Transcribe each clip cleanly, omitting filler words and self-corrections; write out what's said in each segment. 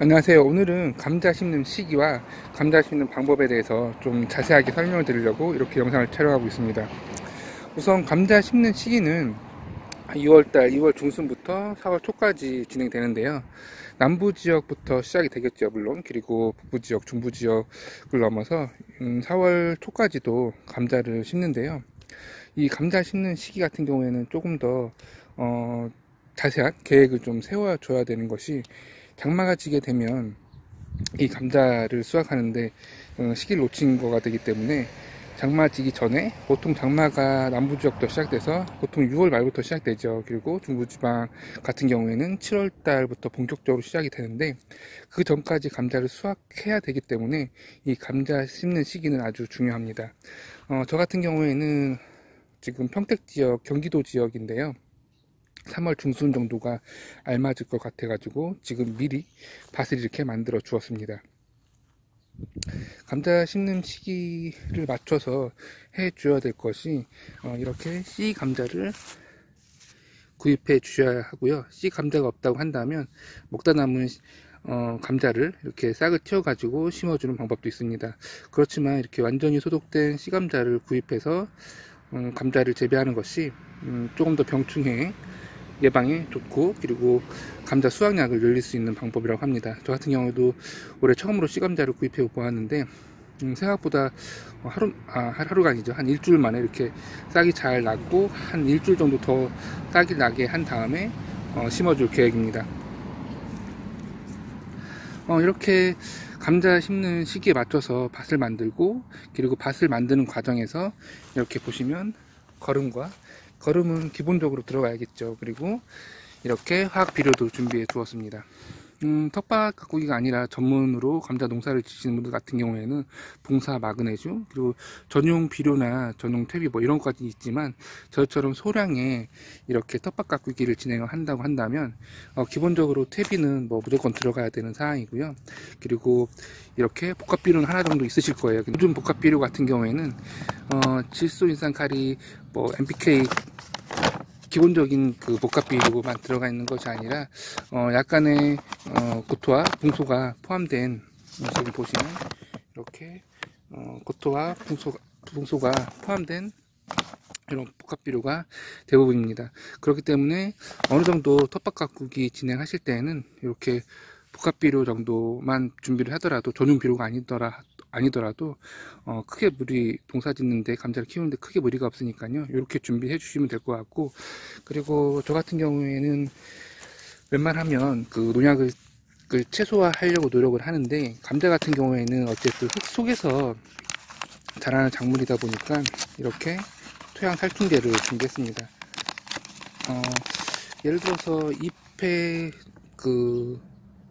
안녕하세요. 오늘은 감자 심는 시기와 감자 심는 방법에 대해서 좀 자세하게 설명을 드리려고 이렇게 영상을 촬영하고 있습니다. 우선 감자 심는 시기는 2월달 2월 중순부터 4월 초까지 진행되는데요. 남부 지역부터 시작이 되겠죠, 물론. 그리고 북부 지역, 중부 지역을 넘어서 4월 초까지도 감자를 심는데요. 이 감자 심는 시기 같은 경우에는 조금 더 자세한 계획을 좀 세워줘야 되는 것이, 장마가 지게 되면 이 감자를 수확하는데 시기를 놓친 거가 되기 때문에, 장마 지기 전에, 보통 장마가 남부 지역도 시작돼서 보통 6월 말부터 시작되죠. 그리고 중부지방 같은 경우에는 7월 달부터 본격적으로 시작이 되는데, 그 전까지 감자를 수확해야 되기 때문에 이 감자 심는 시기는 아주 중요합니다. 저 같은 경우에는 지금 평택 지역, 경기도 지역인데요. 3월 중순 정도가 알맞을 것 같아 가지고 지금 미리 밭을 이렇게 만들어 주었습니다. 감자 심는 시기를 맞춰서 해 줘야 될 것이, 이렇게 씨 감자를 구입해 주셔야 하고요. 씨 감자가 없다고 한다면 먹다 남은 감자를 이렇게 싹을 틔워 가지고 심어주는 방법도 있습니다. 그렇지만 이렇게 완전히 소독된 씨 감자를 구입해서 감자를 재배하는 것이 조금 더 병충해 예방에 좋고, 그리고 감자 수확량을 늘릴 수 있는 방법이라고 합니다. 저 같은 경우에도 올해 처음으로 씨감자를 구입해 보았는데 생각보다 하루가 아니죠, 한 일주일 만에 이렇게 싹이 잘 났고, 한 일주일 정도 더 싹이 나게 한 다음에 심어줄 계획입니다. 이렇게 감자 심는 시기에 맞춰서 밭을 만들고, 그리고 밭을 만드는 과정에서 이렇게 보시면 거름은 기본적으로 들어가야겠죠. 그리고 이렇게 화학 비료도 준비해 두었습니다. 텃밭 가꾸기가 아니라 전문으로 감자 농사를 지시는 분들 같은 경우에는 봉사 마그네슘, 그리고 전용 비료나 전용 퇴비 뭐 이런 것까지 있지만, 저처럼 소량의 이렇게 텃밭 가꾸기를 진행을 한다고 한다면 기본적으로 퇴비는 뭐 무조건 들어가야 되는 사항이고요. 그리고 이렇게 복합 비료는 하나 정도 있으실 거예요. 요즘 복합 비료 같은 경우에는 질소인산칼이, 뭐 NPK, 기본적인 그 복합 비료만 들어가 있는 것이 아니라 약간의 고토와 붕소가 포함된, 지금 보시면 이렇게 고토와 붕소가 포함된 이런 복합 비료가 대부분입니다. 그렇기 때문에 어느 정도 텃밭 가꾸기 진행하실 때에는 이렇게 복합 비료 정도만 준비를 하더라도, 전용 비료가 아니더라도 크게 농사 짓는데, 감자를 키우는데 크게 무리가 없으니까요. 이렇게 준비해 주시면 될 것 같고, 그리고 저 같은 경우에는 웬만하면 그 농약을 최소화하려고 노력을 하는데, 감자 같은 경우에는 어쨌든 흙 속에서 자라는 작물이다 보니까 이렇게 토양 살충제를 준비했습니다. 예를 들어서 잎에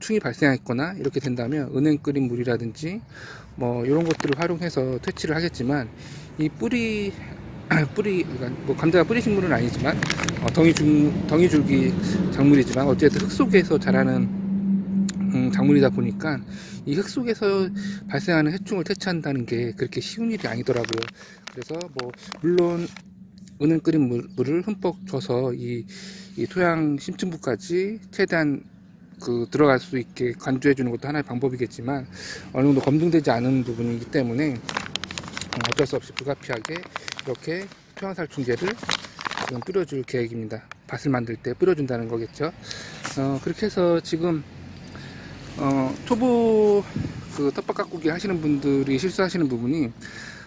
충이 발생했거나 이렇게 된다면 은행 끓인 물이라든지 뭐 이런 것들을 활용해서 퇴치를 하겠지만, 이 뿌리 그러니까 뭐 감자가 뿌리 식물은 아니지만 덩이줄기 작물이지만 어쨌든 흙 속에서 자라는 작물이다 보니까 이 흙 속에서 발생하는 해충을 퇴치한다는 게 그렇게 쉬운 일이 아니더라고요. 그래서 뭐 물론 은행 끓인 물을 흠뻑 줘서 이 토양 심층부까지 최대한 들어갈 수 있게 간주해 주는 것도 하나의 방법이겠지만, 어느 정도 검증되지 않은 부분이기 때문에 어쩔 수 없이 불가피하게 이렇게 토양살충제를 지금 뿌려줄 계획입니다. 밭을 만들 때 뿌려준다는 거겠죠. 그렇게 해서 지금 초보 텃밭 가꾸기 하시는 분들이 실수하시는 부분이,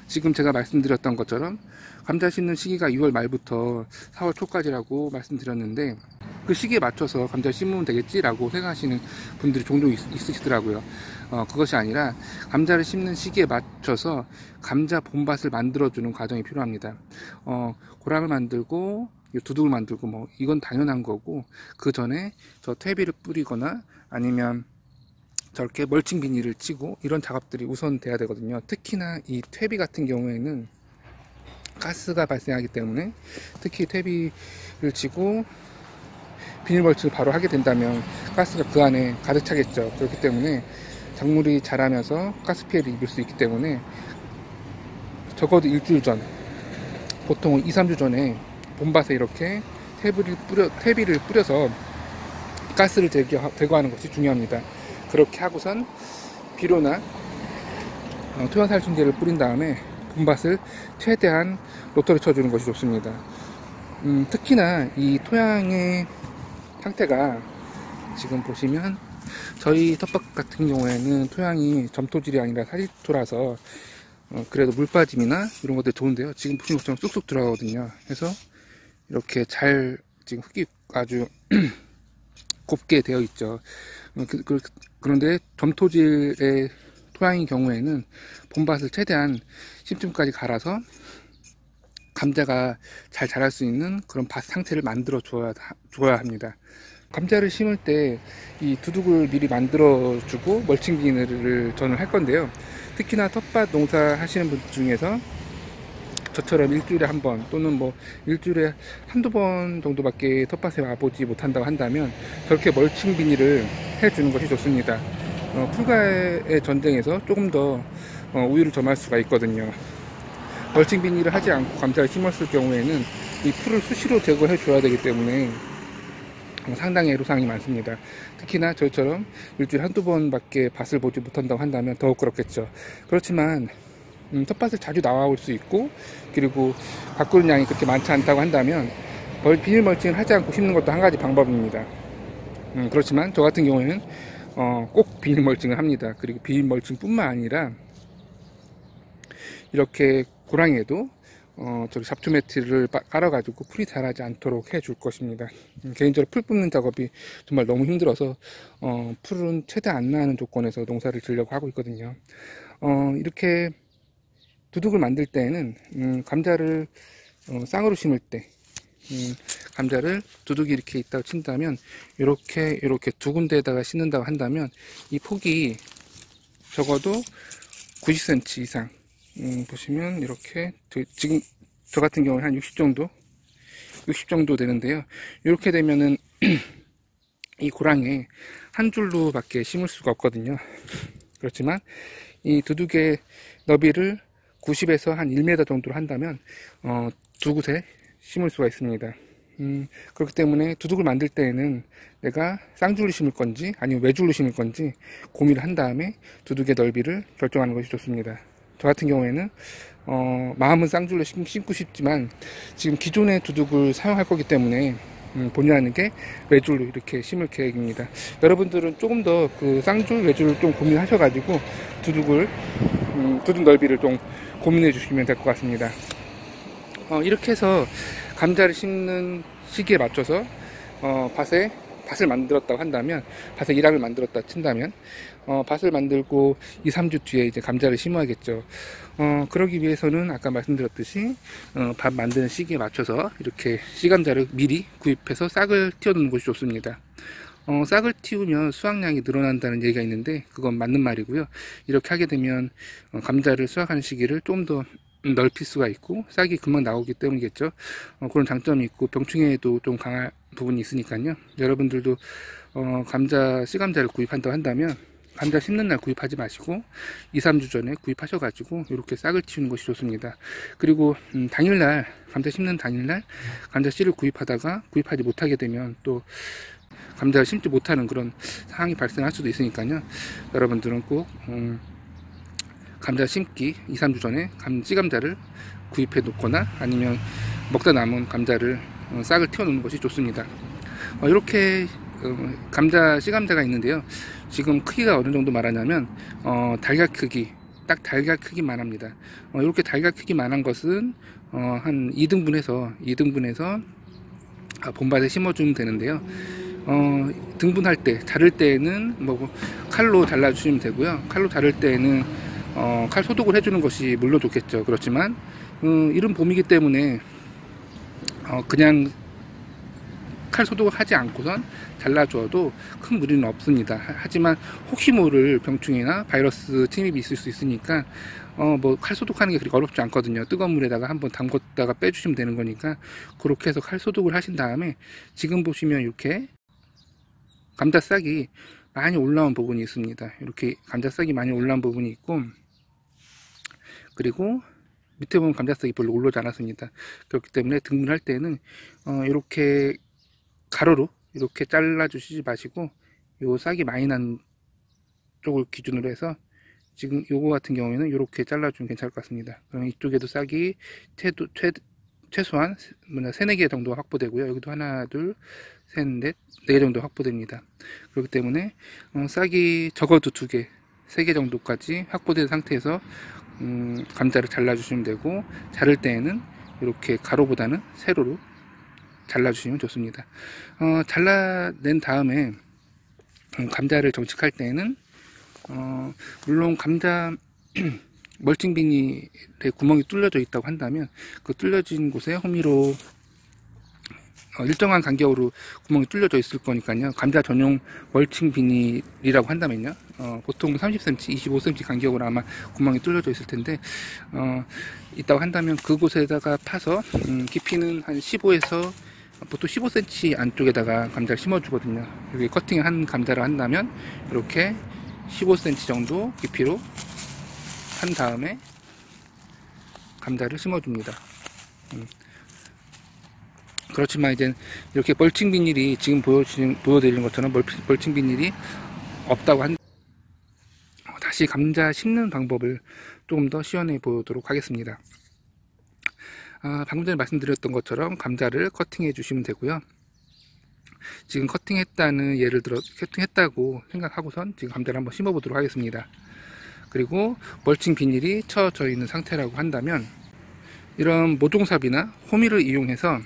지금 제가 말씀드렸던 것처럼 감자 심는 시기가 2월 말부터 4월 초까지라고 말씀드렸는데, 그 시기에 맞춰서 감자 심으면 되겠지라고 생각하시는 분들이 종종 있으시더라고요. 그것이 아니라 감자를 심는 시기에 맞춰서 감자 봄밭을 만들어주는 과정이 필요합니다. 고랑을 만들고 두둑을 만들고 뭐 이건 당연한 거고, 그 전에 저 퇴비를 뿌리거나 아니면 저렇게 멀칭 비닐을 치고 이런 작업들이 우선 돼야 되거든요. 특히나 이 퇴비 같은 경우에는 가스가 발생하기 때문에, 특히 퇴비를 치고 비닐 멀칭을 바로 하게 된다면 가스가 그 안에 가득 차겠죠. 그렇기 때문에 작물이 자라면서 가스 피해를 입을 수 있기 때문에 적어도 일주일 전, 보통 2-3주 전에 봄밭에 이렇게 퇴비를 뿌려서 가스를 제거하는 것이 중요합니다. 그렇게 하고선 비료나 토양살충제를 뿌린 다음에 봄밭을 최대한 로터리 쳐주는 것이 좋습니다. 특히나 이 토양의 상태가 지금 보시면 저희 텃밭 같은 경우에는 토양이 점토질이 아니라 사질토라서 그래도 물 빠짐이나 이런 것들 좋은데요. 지금 보시는 것처럼 쑥쑥 들어가거든요. 그래서 이렇게 잘 지금 흙이 아주 곱게 되어 있죠. 그런데 점토질의 토양인 경우에는 봄밭을 최대한 심층까지 갈아서 감자가 잘 자랄 수 있는 그런 밭 상태를 만들어 줘야 합니다. 감자를 심을 때 이 두둑을 미리 만들어 주고 멀칭 비닐을 저는 할 건데요. 특히나 텃밭 농사 하시는 분 중에서 저처럼 일주일에 한 번 또는 뭐 일주일에 한두 번 정도밖에 텃밭에 와보지 못한다고 한다면 저렇게 멀칭 비닐을 해주는 것이 좋습니다. 풀과의 전쟁에서 조금 더 우위를 점할 수가 있거든요. 멀칭 비닐을 하지 않고 감자를 심었을 경우에는 이 풀을 수시로 제거해 줘야 되기 때문에 상당히 애로사항이 많습니다. 특히나 저희처럼 일주일에 한두 번밖에 밭을 보지 못한다고 한다면 더욱 그렇겠죠. 그렇지만 텃밭을 자주 나와올 수 있고 그리고 가꾸는 양이 그렇게 많지 않다고 한다면 비닐 멀칭을 하지 않고 심는 것도 한 가지 방법입니다. 그렇지만 저 같은 경우에는 꼭 비닐 멀칭을 합니다. 그리고 비닐 멀칭 뿐만 아니라 이렇게 고랑이에도 저기 잡초 매트를 깔아가지고 풀이 자라지 않도록 해줄 것입니다. 개인적으로 풀 뽑는 작업이 정말 너무 힘들어서 풀은 최대 안 나는 조건에서 농사를 지으려고 하고 있거든요. 이렇게 두둑을 만들 때에는 감자를 쌍으로 심을 때 감자를 두둑이 이렇게 있다고 친다면 이렇게 두 군데에다가 심는다고 한다면 이 폭이 적어도 90cm 이상 보시면 이렇게 지금 저 같은 경우는 한 60 정도 되는데요. 이렇게 되면은 이 고랑에 한 줄로 밖에 심을 수가 없거든요. 그렇지만 이 두둑의 너비를 90에서 한 1m 정도로 한다면 두 곳에 심을 수가 있습니다. 그렇기 때문에 두둑을 만들 때에는 내가 쌍줄로 심을 건지 아니면 외줄로 심을 건지 고민을 한 다음에 두둑의 넓이를 결정하는 것이 좋습니다. 저 같은 경우에는 마음은 쌍줄로 심고 싶지만 지금 기존의 두둑을 사용할 거기 때문에 본의 아니게 외줄로 이렇게 심을 계획입니다. 여러분들은 조금 더 그 쌍줄 외줄을 좀 고민하셔가지고 두둑 넓이를 좀 고민해 주시면 될 것 같습니다. 이렇게 해서 감자를 심는 시기에 맞춰서 밭을 만들었다고 한다면, 밭에 일항을 만들었다 친다면 밭을 만들고 2-3주 뒤에 이제 감자를 심어야겠죠. 그러기 위해서는 아까 말씀드렸듯이 밭 만드는 시기에 맞춰서 이렇게 씨감자를 미리 구입해서 싹을 틔워두는 것이 좋습니다. 싹을 틔우면 수확량이 늘어난다는 얘기가 있는데 그건 맞는 말이고요. 이렇게 하게 되면 감자를 수확하는 시기를 좀 더 넓힐 수가 있고 싹이 금방 나오기 때문이겠죠. 그런 장점이 있고 병충해에도 좀 강한 부분이 있으니까요. 여러분들도 씨감자를 구입한다고 한다면 감자 심는 날 구입하지 마시고 2-3주 전에 구입하셔가지고 이렇게 싹을 틔우는 것이 좋습니다. 그리고 당일날 감자 심는 당일날 감자 씨를 구입하지 못하게 되면 또 감자를 심지 못하는 그런 상황이 발생할 수도 있으니까요. 여러분들은 꼭 감자 심기 2-3주 전에 씨감자를 구입해 놓거나 아니면 먹다 남은 감자를 싹을 틔워 놓는 것이 좋습니다. 이렇게 씨감자가 있는데요. 지금 크기가 어느 정도 말하냐면 달걀 크기, 딱 달걀 크기만 합니다. 이렇게 달걀 크기만 한 것은 한 2등분해서 봄밭에 심어주면 되는데요. 등분할 때, 자를 때에는 뭐 칼로 잘라주시면 되고요. 칼로 자를 때에는 칼 소독을 해주는 것이 물론 좋겠죠. 그렇지만 이른 봄이기 때문에 그냥 칼 소독을 하지 않고선 잘라주어도 큰 무리는 없습니다. 하지만 혹시 모를 병충해나 바이러스 침입이 있을 수 있으니까 뭐 칼 소독하는 게 그렇게 어렵지 않거든요. 뜨거운 물에다가 한번 담궜다가 빼주시면 되는 거니까 그렇게 해서 칼 소독을 하신 다음에 지금 보시면 이렇게 감자싹이 많이 올라온 부분이 있습니다. 이렇게 감자싹이 많이 올라온 부분이 있고 그리고 밑에 보면 감자싹이 별로 올라오지 않았습니다. 그렇기 때문에 등분할 때는 이렇게 가로로 이렇게 잘라 주시지 마시고 요 싹이 많이 난 쪽을 기준으로 해서 지금 요거 같은 경우에는 이렇게 잘라주면 괜찮을 것 같습니다. 그러면 이쪽에도 싹이 최소한 3-4개 정도 확보되고요. 여기도 하나, 둘, 셋, 넷, 4개 정도 확보됩니다. 그렇기 때문에 싹이 적어도 2개, 3개 정도까지 확보된 상태에서 감자를 잘라주시면 되고, 자를 때에는 이렇게 가로보다는 세로로 잘라주시면 좋습니다. 잘라낸 다음에 감자를 정식할 때에는 물론 감자 멀칭 비닐에 구멍이 뚫려져 있다고 한다면 그 뚫려진 곳에 호미로 일정한 간격으로 구멍이 뚫려져 있을 거니까요. 감자 전용 멀칭 비닐이라고 한다면요, 보통 30cm, 25cm 간격으로 아마 구멍이 뚫려져 있을 텐데 있다고 한다면 그곳에다가 파서 깊이는 한 15에서 보통 15cm 안쪽에다가 감자를 심어 주거든요. 여기 커팅한 감자를 한다면 이렇게 15cm 정도 깊이로 한 다음에 감자를 심어줍니다. 그렇지만 이제 이렇게 멀칭 비닐이 지금 보여드리는 것처럼 멀칭 비닐이 없다고 한 다시 감자 심는 방법을 조금 더 시연해 보도록 하겠습니다. 방금 전에 말씀드렸던 것처럼 감자를 커팅해 주시면 되고요. 지금 커팅했다는 예를 들어 커팅했다고 생각하고선 지금 감자를 한번 심어 보도록 하겠습니다. 그리고 멀칭 비닐이 쳐져 있는 상태라고 한다면 이런 모종삽이나 호미를 이용해서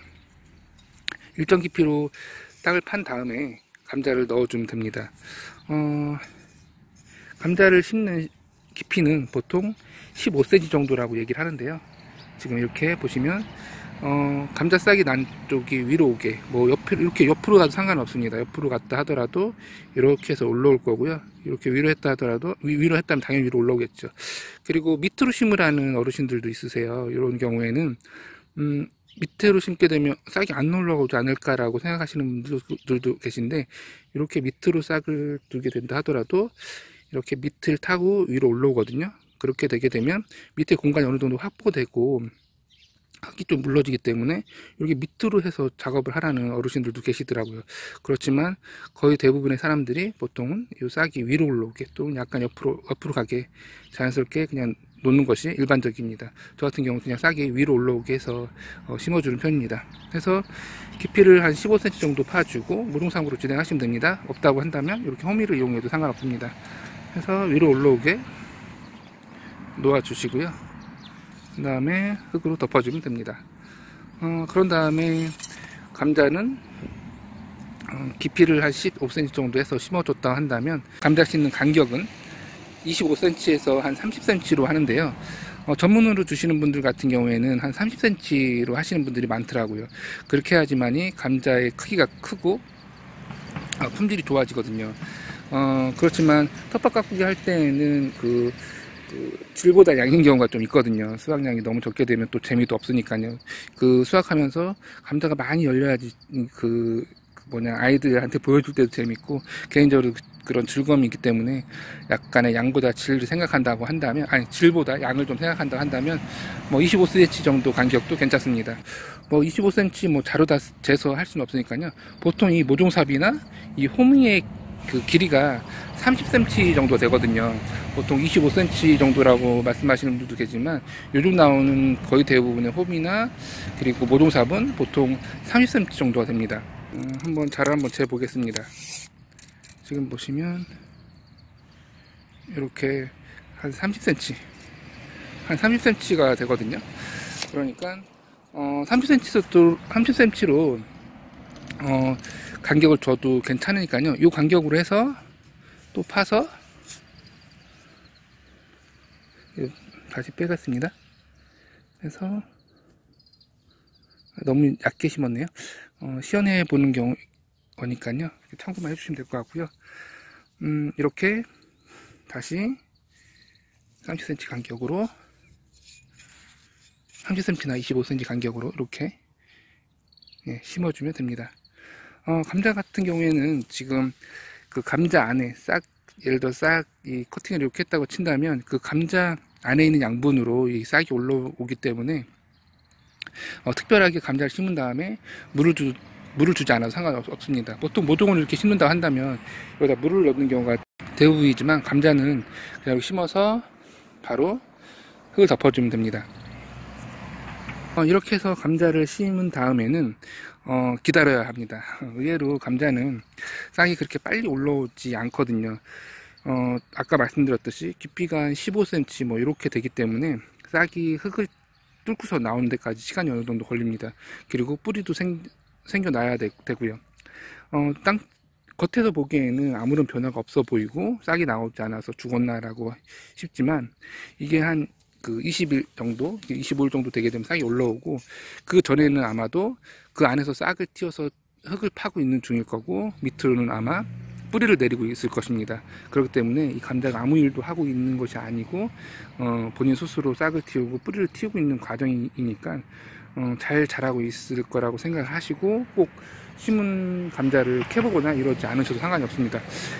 일정 깊이로 땅을 판 다음에 감자를 넣어주면 됩니다. 감자를 심는 깊이는 보통 15cm 정도라고 얘기를 하는데요. 지금 이렇게 보시면 감자 싹이 난 쪽이 위로 오게, 뭐 이렇게 옆으로 가도 상관없습니다. 옆으로 갔다 하더라도 이렇게 해서 올라올 거고요. 이렇게 위로 했다 하더라도 위로 했다면 당연히 위로 올라오겠죠. 그리고 밑으로 심으라는 어르신들도 있으세요. 이런 경우에는 밑으로 심게 되면 싹이 안 올라오지 않을까라고 생각하시는 분들도 계신데, 이렇게 밑으로 싹을 두게 된다 하더라도 이렇게 밑을 타고 위로 올라오거든요. 그렇게 되게 되면 밑에 공간이 어느 정도 확보되고 흙이 좀 물러지기 때문에 이렇게 밑으로 해서 작업을 하라는 어르신들도 계시더라고요. 그렇지만 거의 대부분의 사람들이 보통은 이 싹이 위로 올라오게 또는 약간 옆으로 가게 자연스럽게 그냥 놓는 것이 일반적입니다. 저 같은 경우는 그냥 싹이 위로 올라오게 해서 심어주는 편입니다. 그래서 깊이를 한 15cm 정도 파주고 무등상으로 진행하시면 됩니다. 없다고 한다면 이렇게 호미를 이용해도 상관없습니다. 그래서 위로 올라오게 놓아주시고요. 그 다음에 흙으로 덮어주면 됩니다. 그런 다음에 감자는 깊이를 한 15cm 정도 해서 심어줬다 한다면 감자 심는 간격은 25cm에서 한 30cm로 하는데요. 전문으로 주시는 분들 같은 경우에는 한 30cm로 하시는 분들이 많더라고요. 그렇게 해야지만이 감자의 크기가 크고 품질이 좋아지거든요. 그렇지만 텃밭 가꾸기 할 때는 질보다 양인 경우가 좀 있거든요. 수확량이 너무 적게 되면 또 재미도 없으니까요. 수확하면서 감자가 많이 열려야지 아이들한테 보여줄 때도 재밌고 개인적으로 그런 즐거움이 있기 때문에 약간의 양보다 질을 생각한다고 한다면, 질보다 양을 좀 생각한다고 한다면 25cm 정도 간격도 괜찮습니다. 25cm 자루 다 재서 할 수는 없으니까요. 보통 이 모종삽이나 이 호미의 길이가 30cm 정도 되거든요. 보통 25cm 정도라고 말씀하시는 분들도 계지만 요즘 나오는 거의 대부분의 호미나 그리고 모종삽은 보통 30cm 정도가 됩니다. 자를 한번 재 보겠습니다. 지금 보시면 이렇게 한 30cm가 되거든요. 그러니까 30cm로 간격을 줘도 괜찮으니까요. 이 간격으로 해서 또 파서 다시 빼겠습니다. 그래서 너무 얕게 심었네요. 시연해 보는 거니까요. 참고만 해주시면 될 것 같고요. 이렇게 다시 30cm 간격으로 30cm나 25cm 간격으로 이렇게 심어주면 됩니다. 감자 같은 경우에는 지금 그 감자 안에 예를 들어 싹이 커팅을 이렇게 했다고 친다면 그 감자 안에 있는 양분으로 이 싹이 올라오기 때문에 특별하게 감자를 심은 다음에 물을 주지 않아도 상관없습니다. 보통 모종을 이렇게 심는다 한다면 여기다 물을 넣는 경우가 대부분이지만 감자는 그냥 심어서 바로 흙을 덮어주면 됩니다. 이렇게 해서 감자를 심은 다음에는 기다려야 합니다. 의외로 감자는 싹이 그렇게 빨리 올라오지 않거든요. 아까 말씀드렸듯이 깊이가 한 15cm 뭐 이렇게 되기 때문에 싹이 흙을 뚫고서 나오는 데까지 시간이 어느 정도 걸립니다. 그리고 뿌리도 생겨나야 되고요. 땅 겉에서 보기에는 아무런 변화가 없어 보이고 싹이 나오지 않아서 죽었나 라고 싶지만, 이게 한 20일 정도, 25일 정도 되게 되면 싹이 올라오고, 그 전에는 아마도 그 안에서 싹을 틔워서 흙을 파고 있는 중일 거고, 밑으로는 아마 뿌리를 내리고 있을 것입니다. 그렇기 때문에 이 감자가 아무 일도 하고 있는 것이 아니고 본인 스스로 싹을 틔우고 뿌리를 틔우고 있는 과정이니까 잘 자라고 있을 거라고 생각을 하시고, 꼭 심은 감자를 캐보거나 이러지 않으셔도 상관이 없습니다.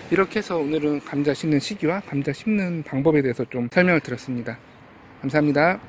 이렇게 해서 오늘은 감자 심는 시기와 감자 심는 방법에 대해서 좀 설명을 드렸습니다. 감사합니다.